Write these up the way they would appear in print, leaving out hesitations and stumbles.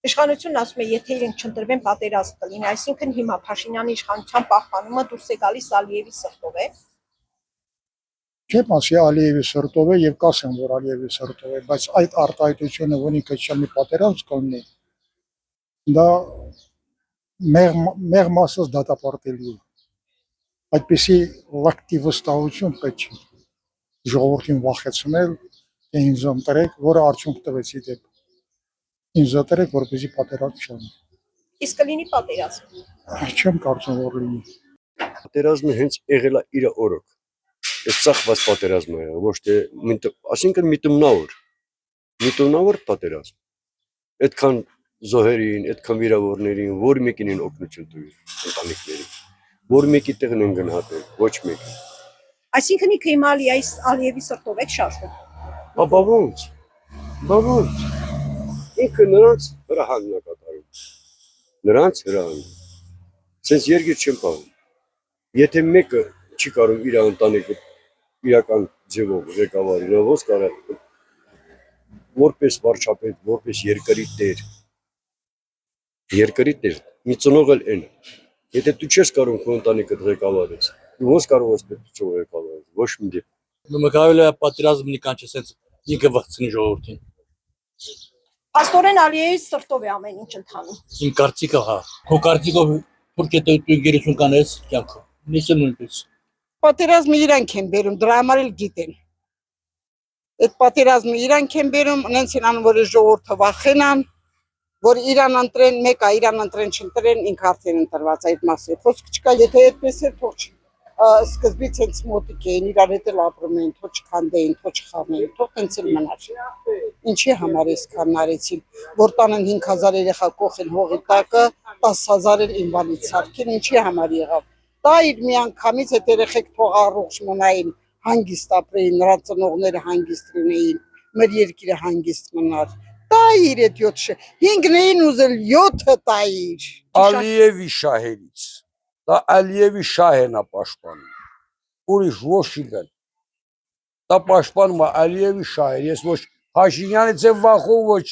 Իշխանությունն ասում է, եթե իրենք չընտրվեն, պատերազմ կլինի, այսինքն հիմա Փաշինյանի իշխանության պահպանումը դուրս է գալիս Ալիևի սրտով է։ Չեմ ասի Ալիևի սրտով է եւ կասեմ, որ Ալիևի սրտով է, բայց այդ արտահայտությունը, որ ինքը չլինի պատերազմ կլինի, դա մեղմ ասած դատապարտելի է։ Այդպիսի լակտի վստահություն պետք չէ ժողովրդին վախեցնել, թե ինձ ընտրեք, որը արդյունք տվեցի դեպ։ Ինձ ընտրեք, որպեսզի պատերազմ չլինի։ Իսկ կլինի պատերազմ։ Չեմ կարծում, որ լինի։ Պատերազմը հենց եղել է իր օրոք։ Այս ծախված պատերազմը է, ոչ թե այսինքն միտումնավոր պատերազմ։ Այդքան զոհերին, այդքան վիրավորներին, որ մեկին են օգնություն տվել ընտանիքներին, որ մեկի տեղն են գնահատել, ոչ մեկին։ Այսինքն ինքը հիմա Ալիևի սրտով եք շարժվում։ Բա ոնց։ Ինքը նրանց հրահանգն է կատարում։ Նրանց հրահանգ։ Սենց երկիր չեն պահում։ Եթե մեկը չի կարող իր ընտանիքը իրական ձևով ղեկավարի, նա ոնց կարող որպես վարչապետ, որպես երկրի տեր, մի ծնող էլ են։ Եթե դու չես կարող քո ընտանիքդ ղեկավարես, դու ոնց կարող ես պետք է ղեկավարես, ոչ մի դեպքում։ Նկարել է պատերազմի կանչը սենց ինքը վախցնի ժողովրդին։ Աստորեն Ալիևի սրտով է ամեն ինչ ընթանում։ Իմ կարծիքը հա։ Քո կարծիքով թուրք է դու գերություն կանես կյանքը։ Նիսը նույնպես։ Պատերազմը իրանք են բերում, դրա համար էլ գիտեն։ Այդ պատերազմը իրանք են բերում, նենց են անում, որ ժողովուրդը վախենան, որ իրան ընտրեն, մեկը իրան ընտրեն, չընտրեն, ինքը արդեն ընտրված այդ մասը։ Խոսք չկա, եթե այդպես է, թող սկզբից հենց մոտիկ էին, իրար հետ էլ ապրում էին, թող չքանդեին, թող չխառնեին, թող հենց էլ մնար։ Ինչի համար էսքան արեցին, որ տանեն 5000 երեխա կողեն հողի տակը, 10000 էլ ինվալիդ սարքեն, ինչի համար եղավ։ Դա իր միանգամից այդ երեխեք թող առողջ մնային, հանգիստ ապրեին, նրա ծնողները հանգիստ լինեին, մեր երկիրը հանգիստ մնար։ Դա իր այդ 5-ն էին ուզել 7-ը տայիր։ Ալիևի շահերից։ Դա Ալիևի շահն է պաշտպանում։ Ուրիշ ոչինչ։ Դա պաշտպանում է Ալիևի շահը։ Ես ոչ Փաշինյանից եմ վախում, ոչ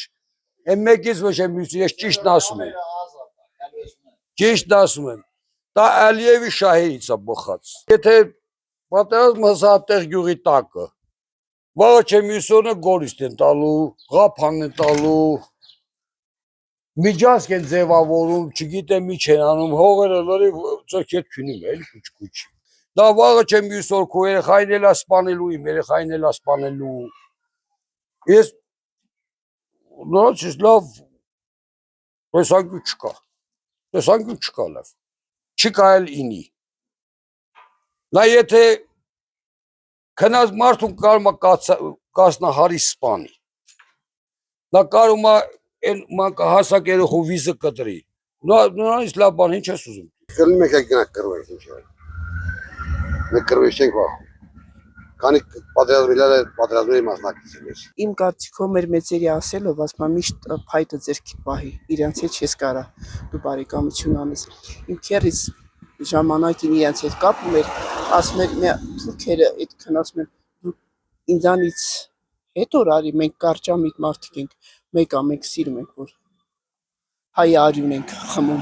մեկից ոչ մյուսից, ես ճիշտն ասում եմ։ Ճիշտն ասում եմ։ Դա Ալիևի շահերից է բխած։ Եթե պատերազմը հսատեղ գյուղի տակը, վաղը չէ մյուսոնը գորիստ են տալու, ղափան են տալու, միջանցք են ձևավորում, չգիտեմ ինչ են անում, հողերը լրիվ ծոքետ քյունում է, էլի քուչ։ Դա վաղը չէ մյուս օր քո երեխային էլ սպանելու, իմ երեխային էլ սպանելու։ Ես նրանցից լավ տեսանկյուն չկա լավ, չի կարել ինի։ Նա եթե քնած մարդուն կարող է կասնահարի սպանի, նա կարող է հասակ երեխու վիզը կտրի, նրանից լավ բան ինչ ես ուզում։ Կլինի մեկ գնանք կռվենք ինչ է, մենք կռվենք չենք վախում, քանի պատերազմների մասնակիցներ ես։ Իմ կարծիքով մեր մեծերի ասելով, ասում եմ միշտ փայտը ձեռքիդ պահի, իրենց հետ չես կարա դու բարեկամություն անես։ Իմ քեռիս ժամանակին իրենց հետ կապում էր, ասում էր թուրքերը այդքան ասում են դու ինձանից հետո արի մենք կարճամիտ մարդիկ ենք, մենք սիրում ենք որ հայ արյուն ենք խմում։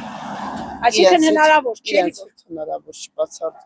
Այսինքն հնարավոր չէ։ Հնարավոր չի բացառ